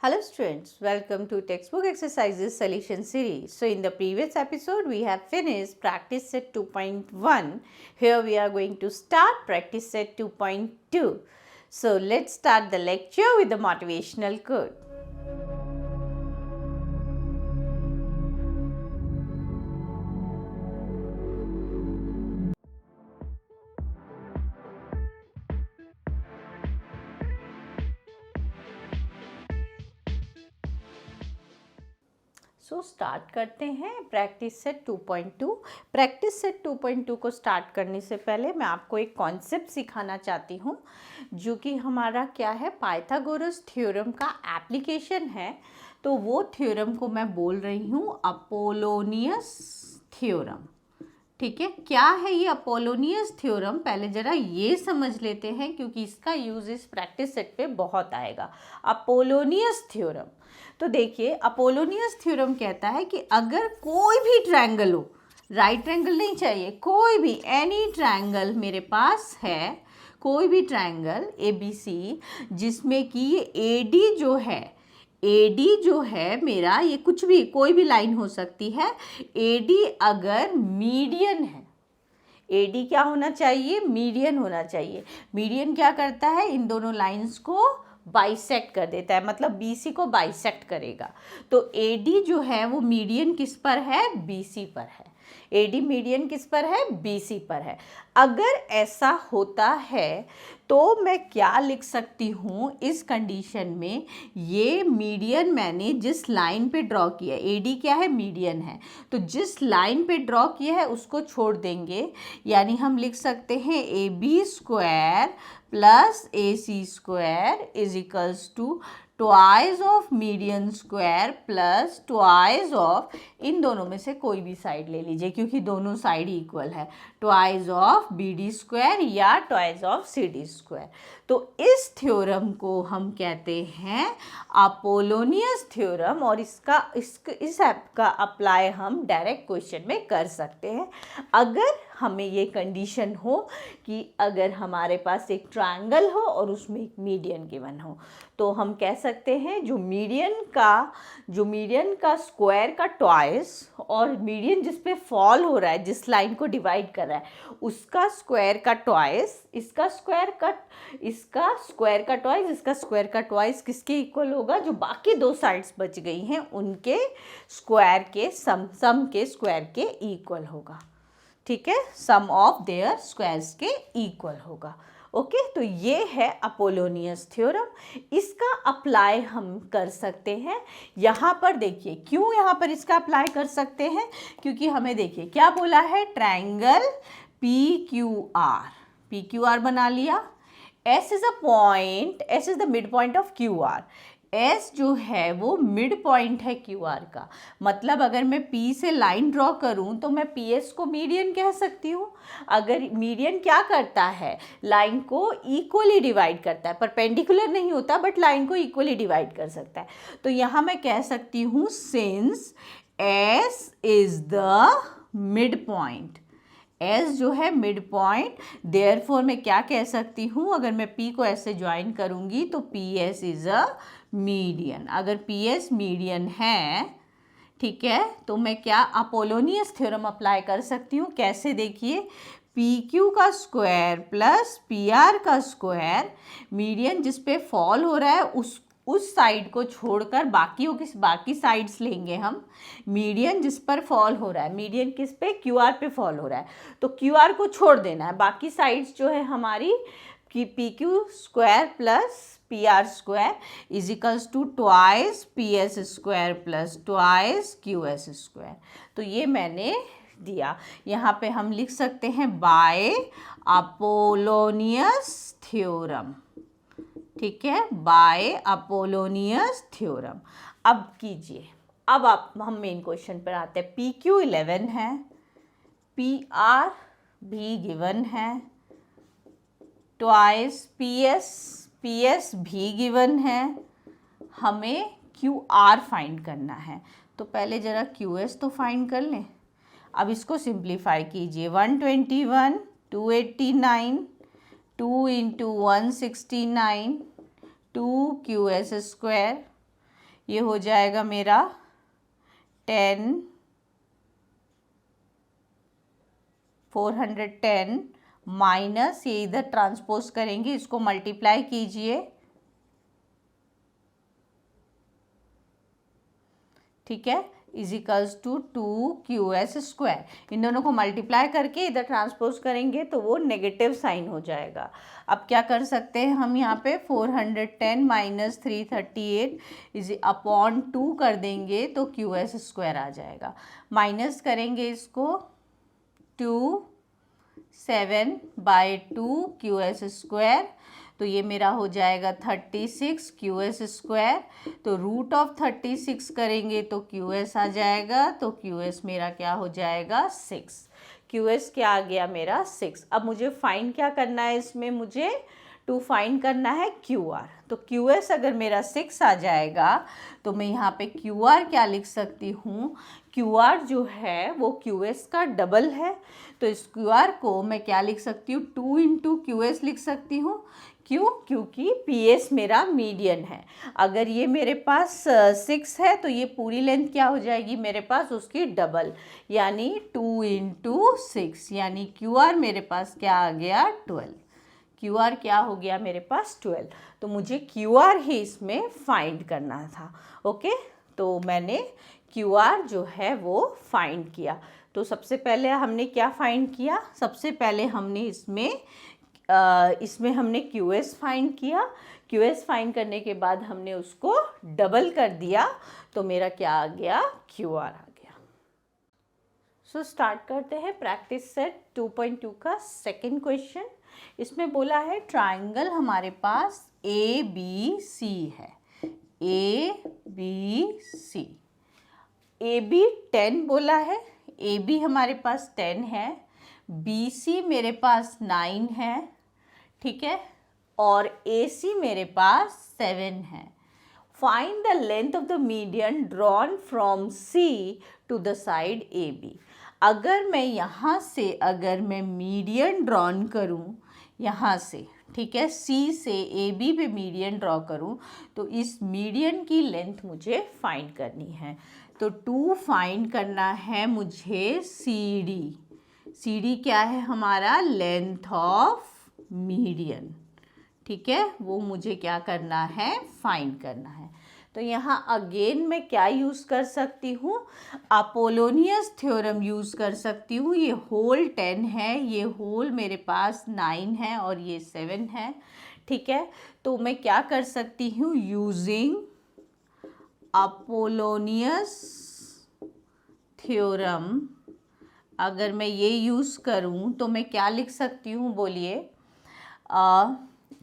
Hello students, welcome to textbook exercises solution series. So in the previous episode we have finished practice set 2.1. Here we are going to start practice set 2.2. So let's start the lecture with the motivational quote. So start करते हैं practice set 2.2। Practice set 2.2 को start करने से पहले मैं आपको एक concept सिखाना चाहती हूँ जो कि हमारा क्या है, पाइथागोरस थ्योरम का एप्लीकेशन है। तो वो थ्योरम को मैं बोल रही हूँ अपोलोनियस थ्योरम। ठीक है, क्या है ये अपोलोनियस थ्योरम, पहले जरा ये समझ लेते हैं क्योंकि इसका यूज इस प्रैक्टिस सेट पे बहुत आएगा। अपोलोनियस थ्योरम, तो देखिए अपोलोनियस थ्योरम कहता है कि अगर कोई भी ट्रायंगल हो, राइट ट्रायंगल नहीं चाहिए, कोई भी एनी ट्रायंगल मेरे पास है, कोई भी ट्रायंगल ABC जिसमें कि ये AD जो है, AD जो है मेरा, ये कुछ भी कोई भी लाइन हो सकती है, AD अगर मीडियन है, AD क्या होना चाहिए, मीडियन होना चाहिए। मीडियन क्या करता है, इन दोनों लाइंस को बाइसेक्ट कर देता है, मतलब BC को बाइसेक्ट करेगा। तो AD जो है वो मीडियन किस पर है, BC पर है। AD मीडियन किस पर है, BC पर है। अगर ऐसा होता है तो मैं क्या लिख सकती हूँ इस कंडीशन में, ये मीडियन मैंने जिस लाइन पे ड्रॉ किया, AD क्या है, मीडियन है, तो जिस लाइन पे ड्रॉ किया है उसको छोड़ देंगे, यानी हम लिख सकते हैं AB square plus AC square is equals to twice of median square plus twice of, इन दोनों में से कोई भी साइड ले लीजिए क्योंकि दोनों साइड इक्वल है, ट्वाइस ऑफ BD स्क्वायर या ट्वाइस ऑफ CD स्क्वायर। तो इस थ्योरम को हम कहते हैं अपोलोनियस थ्योरम, और इस ऐप का अप्लाई हम डायरेक्ट क्वेश्चन में कर सकते हैं अगर हमें ये कंडीशन हो कि अगर हमारे पास एक ट्रायंगल हो और उसमें एक मीडियन गिवन हो। तो हम कह सकते हैं जो मीडियन का स्क्वायर का ट्वाइस, और मीडियन जिस पे फॉल हो रहा है, जिस लाइन को डिवाइड कर रहा है, उसका स्क्वायर का ट्वाइस, इसका स्क्वायर का ट्वाइस, इसका स्क्वायर का ट्वाइस किसके इक्वल होगा, जो बाकी दो साइड्स बच गई हैं उनके स्क्वायर के सम के स्क्वायर के इक्वल होगा। ठीक है, सम ऑफ देयर स्क्वायर्स के इक्वल होगा। ओके, तो ये है अपोलोनियस थ्योरम, इसका अप्लाई हम कर सकते हैं। यहाँ पर देखिए, क्यों यहाँ पर इसका अप्लाई कर सकते हैं, क्योंकि हमें देखिए क्या बोला है, ट्रायंगल PQR बना लिया, S is a point, S is the mid point of QR, S जो है वो मिड पॉइंट है QR का, मतलब अगर मैं P से लाइन ड्रॉ करूं तो मैं PS को मीडियन कह सकती हूँ। अगर मीडियन क्या करता है, लाइन को इक्वली डिवाइड करता है, परपेंडिकुलर नहीं होता बट लाइन को इक्वली डिवाइड कर सकता है। तो यहाँ मैं कह सकती हूँ since S is the mid point, S जो है मिड पॉइंट, देयरफॉर मैं क्या कह सकती हूँ, अगर मैं P को ऐसे ज्वाइन करूँगी तो PS इज अ मीडियन। अगर PS मीडियन है, ठीक है, तो मैं क्या अपोलोनियस थ्योरम अप्लाई कर सकती हूँ। कैसे, देखिए, PQ का स्क्वायर प्लस PR का स्क्वायर, मीडियन जिस पे फॉल हो रहा है उस साइड को छोड़कर बाकी साइड्स लेंगे हम। मीडियन जिस पर फॉल हो रहा है, मीडियन किस पे, QR पे फॉल हो रहा है, तो QR को छोड़ देना है, बाकी साइड्स जो है हमारी कि PQ square plus PR square is equals to twice PS square plus twice QS square. तो ये मैंने दिया, यहाँ पे हम लिख सकते हैं बाय अपोलोनियस थ्योरम। ठीक है, बाय अपोलोनियस थ्योरम। अब कीजिए, अब हम मेन क्वेश्चन पर आते हैं। PQ 11 है, PR भी गिवन है, ट्वाइस PS भी गिवन है, हमें QR फाइंड करना है। तो पहले ज़रा QS तो फाइंड कर लें। अब इसको सिंप्लीफाई कीजिए, 121, 289, 2 × 169, 2 QS स्क्वायर ये हो जाएगा मेरा 410 माइनस, ये इधर ट्रांसपोज करेंगे, इसको मल्टीप्लाई कीजिए, ठीक है, इजिकल्स टू 2QS स्क्वायर। इन दोनों को मल्टीप्लाई करके इधर ट्रांसपोज करेंगे तो वो नेगेटिव साइन हो जाएगा। अब क्या कर सकते हैं हम यहाँ पे 410 माइनस 338 इज अपॉन 2 कर देंगे तो QS स्क्वायर आ जाएगा। माइनस करेंगे इसको 7/2 QS स्क्वायर, तो ये मेरा हो जाएगा 36 QS स्क्वायर। तो रूट ऑफ 36 करेंगे तो QS आ जाएगा, तो QS मेरा क्या हो जाएगा 6। QS क्या आ गया मेरा 6। अब मुझे फाइंड क्या करना है, इसमें मुझे टू फाइंड करना है QR। तो QS अगर मेरा 6 आ जाएगा तो मैं यहाँ पे QR क्या लिख सकती हूँ, QR जो है वो QS का डबल है, तो इस QR को मैं क्या लिख सकती हूँ, 2 इंटू QS लिख सकती हूँ। क्यों? क्योंकि PS मेरा मीडियन है। अगर ये मेरे पास 6 है तो ये पूरी लेंथ क्या हो जाएगी मेरे पास, उसकी डबल, यानी 2 इंटू 6, यानी QR मेरे पास क्या आ गया 12। QR क्या हो गया मेरे पास 12। तो मुझे QR ही इसमें फाइंड करना था। ओके, तो मैंने QR जो है वो फाइंड किया। तो सबसे पहले हमने क्या फाइंड किया, सबसे पहले हमने इसमें हमने QS फाइंड किया। QS फाइंड करने के बाद हमने उसको डबल कर दिया, तो मेरा क्या आ गया, QR आ गया। सो स्टार्ट करते हैं प्रैक्टिस सेट 2.2 का सेकंड क्वेश्चन। इसमें बोला है ट्राइंगल हमारे पास ABC है, ABC, AB 10 बोला है, AB हमारे पास 10 है, BC मेरे पास 9 है, ठीक है, और AC मेरे पास 7 है। Find the length of the median drawn from C to the side AB। अगर मैं यहाँ से अगर मैं मीडियन ड्रॉन करूँ यहाँ से, ठीक है, C से AB पे मीडियन ड्रॉ करूँ तो इस मीडियन की लेंथ मुझे फाइंड करनी है। तो 2 फाइंड करना है मुझे CD। CD क्या है हमारा, लेंथ ऑफ मीडियन, ठीक है, वो मुझे क्या करना है, फाइंड करना है। तो यहाँ अगेन मैं क्या यूज़ कर सकती हूँ, अपोलोनियस थ्योरम यूज़ कर सकती हूँ। ये होल 10 है, ये होल मेरे पास 9 है और ये 7 है, ठीक है। तो मैं क्या कर सकती हूँ, यूजिंग अपोलोनियस थ्योरम, अगर मैं ये यूज़ करूँ तो मैं क्या लिख सकती हूँ, बोलिए,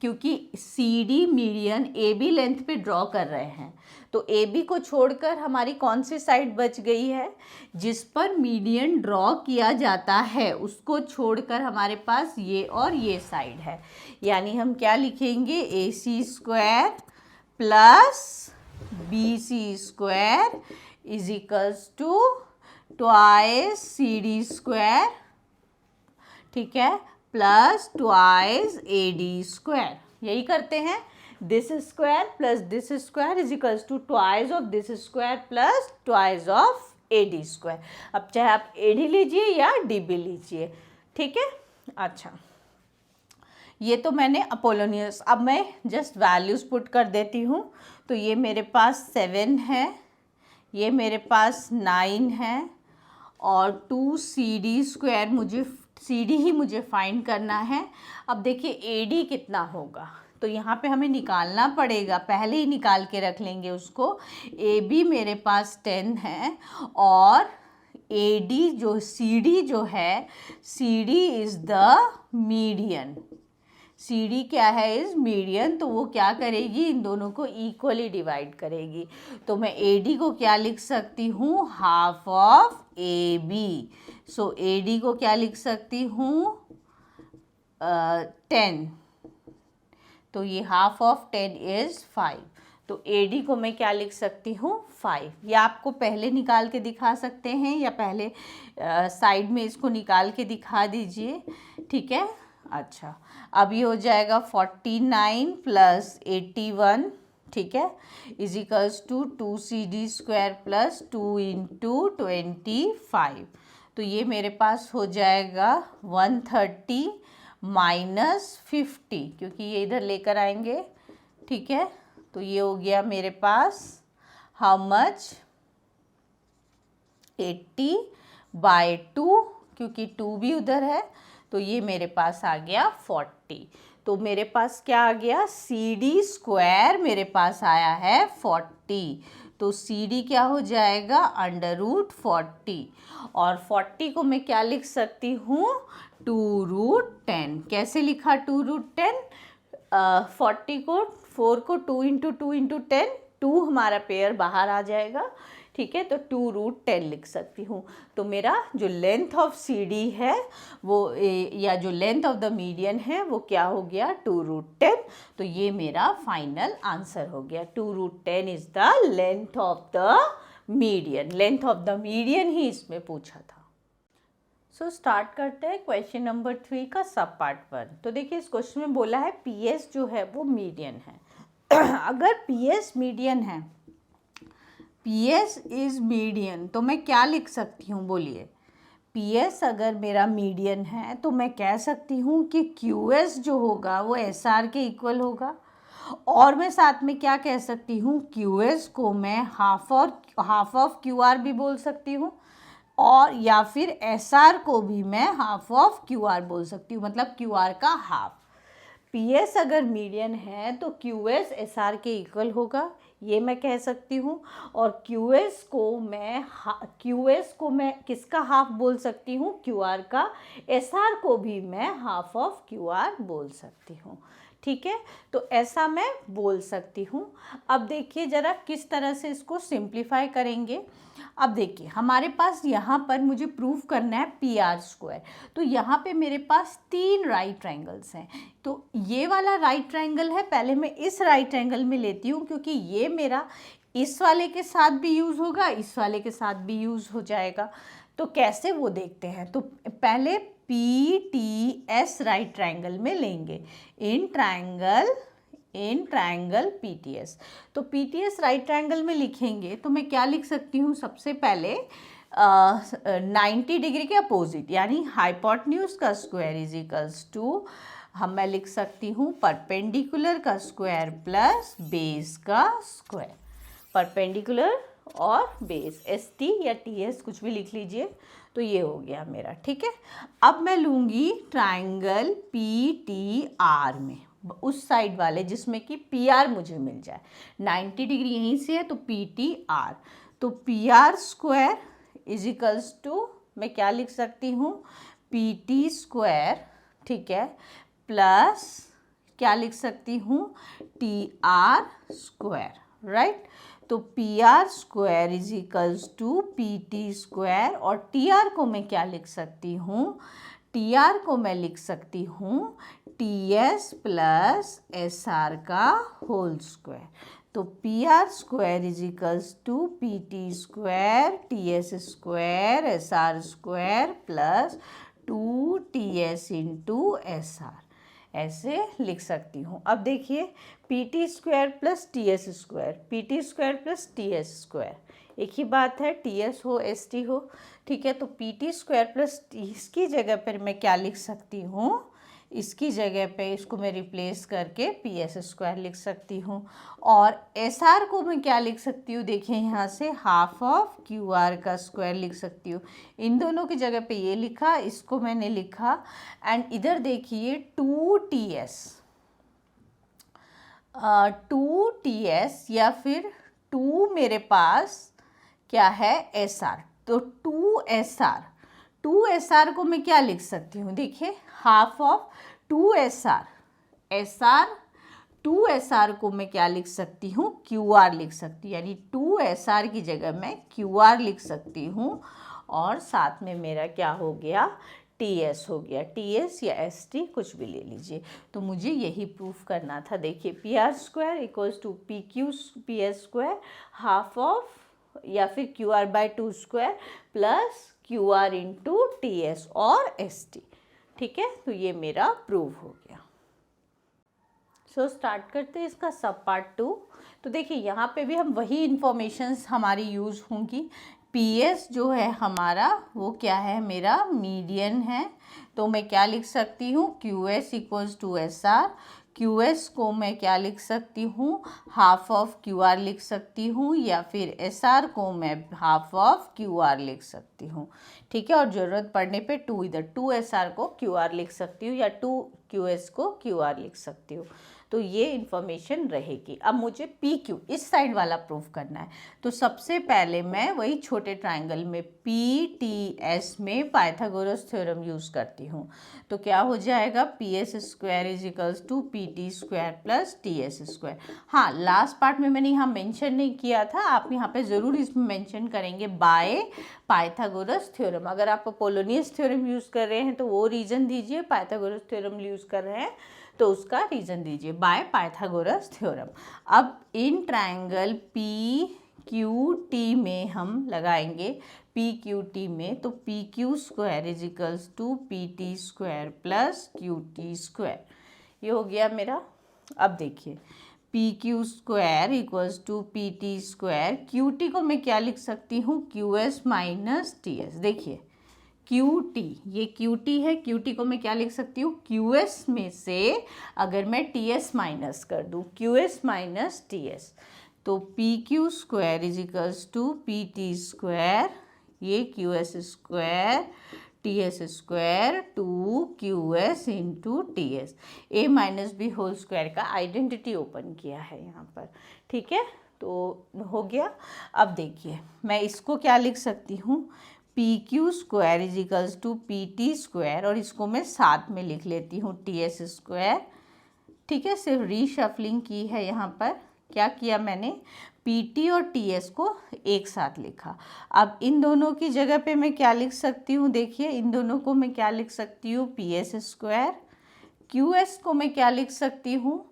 क्योंकि CD मीडियन AB लेंथ पे ड्रॉ कर रहे हैं, तो AB को छोड़कर हमारी कौन सी साइड बच गई है, जिस पर मीडियन ड्रॉ किया जाता है उसको छोड़कर हमारे पास ये और ये साइड है। यानी हम क्या लिखेंगे, AC square plus BC square is equals to twice CD square, ठीक है, प्लस ट्वाइस AD स्क्वायर। यही करते हैं, this square plus this square is equals to twice of this square plus twice of AD square. अब चाहे आप AD लीजिए या DB लीजिए, ठीक है। अच्छा, ये तो मैंने अपोलोनियस, अब मैं जस्ट वैल्यूज़ पुट कर देती हूँ। तो ये मेरे पास 7 है, ये मेरे पास 9 है, और 2 CD स्क्वायर, मुझे CD ही मुझे फाइंड करना है। अब देखिए AD कितना होगा, तो यहाँ पे हमें निकालना पड़ेगा, पहले ही निकाल के रख लेंगे उसको। AB मेरे पास 10 है और AD जो CD जो है, CD is the median, CD क्या है, इज मीडियन, तो वो क्या करेगी, इन दोनों को इक्वली डिवाइड करेगी। तो मैं AD को क्या लिख सकती हूँ, half of AB। So AD को क्या लिख सकती हूँ, 10, तो ये हाफ ऑफ 10 इज 5। तो AD को मैं क्या लिख सकती हूँ, 5। या आपको पहले निकाल के दिखा सकते हैं या पहले साइड में इसको निकाल के दिखा दीजिए, ठीक है। अच्छा, अब ये हो जाएगा 49 प्लस 81 ठीक है, is equals to 2CD² plus 2 into 25। तो ये मेरे पास हो जाएगा 130 माइनस 50, क्योंकि ये इधर लेकर आएंगे, ठीक है। तो ये हो गया मेरे पास हाउ मच 80/2, क्योंकि 2 भी उधर है, तो ये मेरे पास आ गया 40। तो मेरे पास क्या आ गया, CD² मेरे पास आया है 40। तो CD क्या हो जाएगा, √40। और 40 को मैं क्या लिख सकती हूँ, 2√10। कैसे लिखा 2√10, 40 को 4 को 2 इंटू 2 इंटू 10, 2 हमारा पेयर बाहर आ जाएगा, ठीक है। तो 2√10 लिख सकती हूँ। तो मेरा जो लेंथ ऑफ CD है वो या जो लेंथ ऑफ द मीडियन है वो क्या हो गया, 2√10। तो ये मेरा फाइनल आंसर हो गया, 2√10 is the length of the median. Length of the median ही इसमें पूछा था। सो स्टार्ट करते हैं क्वेश्चन नंबर 3 का सब पार्ट 1। तो देखिए इस क्वेश्चन में बोला है PS जो है वो मीडियन है। अगर PS मीडियन है, PS इज मीडियन, तो मैं क्या लिख सकती हूँ, बोलिए। PS अगर मेरा मीडियन है तो मैं कह सकती हूँ कि QS जो होगा वो SR के इक्वल होगा। और मैं साथ में क्या कह सकती हूँ, QS को मैं हाफ ऑफ QR भी बोल सकती हूँ, और या फिर SR को भी मैं हाफ ऑफ QR बोल सकती हूँ, मतलब QR का हाफ। PS अगर मीडियन है तो QS SR के इक्वल होगा, ये मैं कह सकती हूँ। और QS को मैं किसका हाफ बोल सकती हूँ, QR का। SR को भी मैं हाफ ऑफ QR बोल सकती हूँ, ठीक है। तो ऐसा मैं बोल सकती हूँ। अब देखिए ज़रा किस तरह से इसको सिंप्लीफाई करेंगे। अब देखिए हमारे पास यहाँ पर मुझे प्रूव करना है PR²। तो यहाँ पे मेरे पास 3 राइट ट्रायंगल्स हैं। तो ये वाला राइट ट्रायंगल है, पहले मैं इस राइट ट्रायंगल में लेती हूँ, क्योंकि ये मेरा इस वाले के साथ भी यूज़ होगा, इस वाले के साथ भी यूज़ हो जाएगा। तो कैसे वो देखते हैं। तो पहले PTS राइट ट्रायंगल में लेंगे, इन ट्रायंगल PTS। तो PTS राइट ट्रायंगल में लिखेंगे तो मैं क्या लिख सकती हूँ, सबसे पहले 90 डिग्री के अपोजिट, यानी हाइपोटेन्यूज का स्क्वायर इज इक्वल्स टू, मैं लिख सकती हूँ परपेंडिकुलर का स्क्वायर प्लस बेस का स्क्वायर। परपेंडिकुलर और बेस, ST या TS कुछ भी लिख लीजिए। तो ये हो गया मेरा, ठीक है। अब मैं लूँगी ट्रायंगल PTR में, उस साइड वाले जिसमें कि PR मुझे मिल जाए। 90 डिग्री यहीं से है तो PTR। तो PR² इज इक्वल्स टू, मैं क्या लिख सकती हूँ, PT², ठीक है, प्लस क्या लिख सकती हूँ, TR², राइट। तो PR² is equals to PT², और TR को मैं क्या लिख सकती हूँ, TR को मैं लिख सकती हूँ TS प्लस SR का होल स्क्वायर। तो PR² is equals to PT² TS² SR² plus 2TS into SR, ऐसे लिख सकती हूँ। अब देखिए PT² plus TS², PT² plus TS², एक ही बात है, TS हो ST हो, ठीक है। तो PT² प्लस इसकी जगह पर मैं क्या लिख सकती हूँ, इसकी जगह पे इसको मैं रिप्लेस करके PS² लिख सकती हूँ। और SR को मैं क्या लिख सकती हूँ, देखिए यहाँ से हाफ ऑफ QR का स्क्वायर लिख सकती हूँ। इन दोनों की जगह पे ये लिखा, इसको मैंने लिखा, एंड इधर देखिए 2TS या फिर 2 मेरे पास क्या है SR। तो 2SR को मैं क्या लिख सकती हूँ, देखिए हाफ ऑफ 2SR, 2SR को मैं क्या लिख सकती हूँ, QR लिख सकती हूँ, यानी 2SR की जगह मैं QR लिख सकती हूँ। और साथ में मेरा क्या हो गया, TS हो गया, TS या ST कुछ भी ले लीजिए। तो मुझे यही प्रूफ करना था। देखिए PR² equals to PS² half of या फिर QR/2² plus QR into TS और ST, ठीक है। तो ये मेरा प्रूव हो गया। सो स्टार्ट करते हैं इसका सब पार्ट 2। तो देखिए यहाँ पे भी हम वही इंफॉर्मेशंस हमारी यूज़ होंगी। PS जो है हमारा वो क्या है, मेरा मीडियन है, तो मैं क्या लिख सकती हूँ, QS equals to SR। QS को मैं क्या लिख सकती हूँ, हाफ ऑफ QR लिख सकती हूँ, या फिर SR को मैं हाफ ऑफ QR लिख सकती हूँ। ठीक है, और ज़रूरत पड़ने पे इधर 2SR को QR लिख सकती हूँ, या 2QS को QR लिख सकती हूँ। तो ये इन्फॉर्मेशन रहेगी। अब मुझे PQ इस साइड वाला प्रूफ करना है। तो सबसे पहले मैं वही छोटे ट्रायंगल में PTS में पाइथागोरस थ्योरम यूज़ करती हूँ। तो क्या हो जाएगा, PS square is equals to PT square plus TS square. हाँ, लास्ट पार्ट में मैंने यहाँ मेंशन नहीं किया था, आप यहाँ पे ज़रूर इसमें मेंशन करेंगे बाय पाइथागोरस थ्योरम। अगर आप पोलोनियस थ्योरम यूज़ कर रहे हैं तो वो रीज़न दीजिए, पाइथागोरस थ्योरम यूज़ कर रहे हैं तो उसका रीज़न दीजिए, बाय पाइथागोरस थ्योरम। अब इन ट्रायंगल PQT में हम लगाएंगे, PQT में तो PQ square is equals to PT square plus QT square. ये हो गया मेरा। अब देखिए PQ square equals to PT square, QT को मैं क्या लिख सकती हूँ, QS माइनस TS। देखिए QT, ये QT है, QT को मैं क्या लिख सकती हूँ, QS में से अगर मैं TS माइनस कर दूँ, QS माइनस TS, तो PQ square is equals to PT square, ये QS square TS square 2QS into TS, A minus B whole square का आइडेंटिटी ओपन किया है यहाँ पर। ठीक है, तो हो गया। अब देखिए मैं इसको क्या लिख सकती हूँ, PQ square is equals to PT square, और इसको मैं साथ में लिख लेती हूँ TS स्क्वायर। ठीक है, सिर्फ रीशफलिंग की है यहाँ पर। क्या किया मैंने, PT और TS को एक साथ लिखा। अब इन दोनों की जगह पे मैं क्या लिख सकती हूँ, देखिए इन दोनों को मैं क्या लिख सकती हूँ, PS स्क्वायर। QS को मैं क्या लिख सकती हूँ,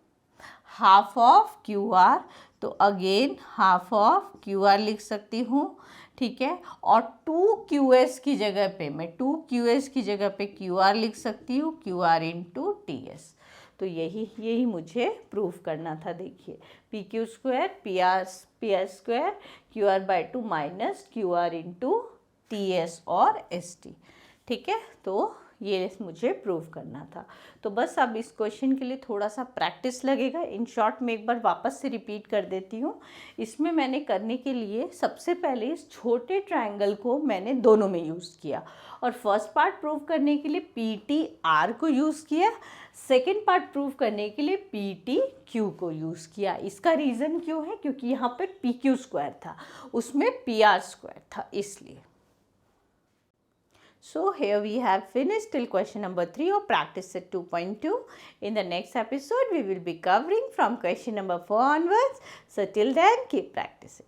हाफ ऑफ QR, तो अगेन हाफ ऑफ QR लिख सकती हूँ। ठीक है, और 2QS की जगह पे मैं 2QS की जगह पे QR लिख सकती हूँ, QR इंटू TS। तो यही मुझे प्रूफ करना था। देखिए PQ square PR square QR/2 minus QR into TS और ST। ठीक है, तो ये मुझे प्रूव करना था। तो बस अब इस क्वेश्चन के लिए थोड़ा सा प्रैक्टिस लगेगा। इन शॉर्ट में एक बार वापस से रिपीट कर देती हूँ। इसमें मैंने करने के लिए सबसे पहले इस छोटे ट्रायंगल को मैंने दोनों में यूज़ किया, और फर्स्ट पार्ट प्रूव करने के लिए PTR को यूज़ किया, सेकेंड पार्ट प्रूव करने के लिए PTQ को यूज़ किया। इसका रीज़न क्यों है, क्योंकि यहाँ पर PQ स्क्वायर था, उसमें PR स्क्वायर था, इसलिए। So here we have finished till question number 3 of practice set 2.2. In the next episode we will be covering from question number 4 onwards. So till then keep practicing.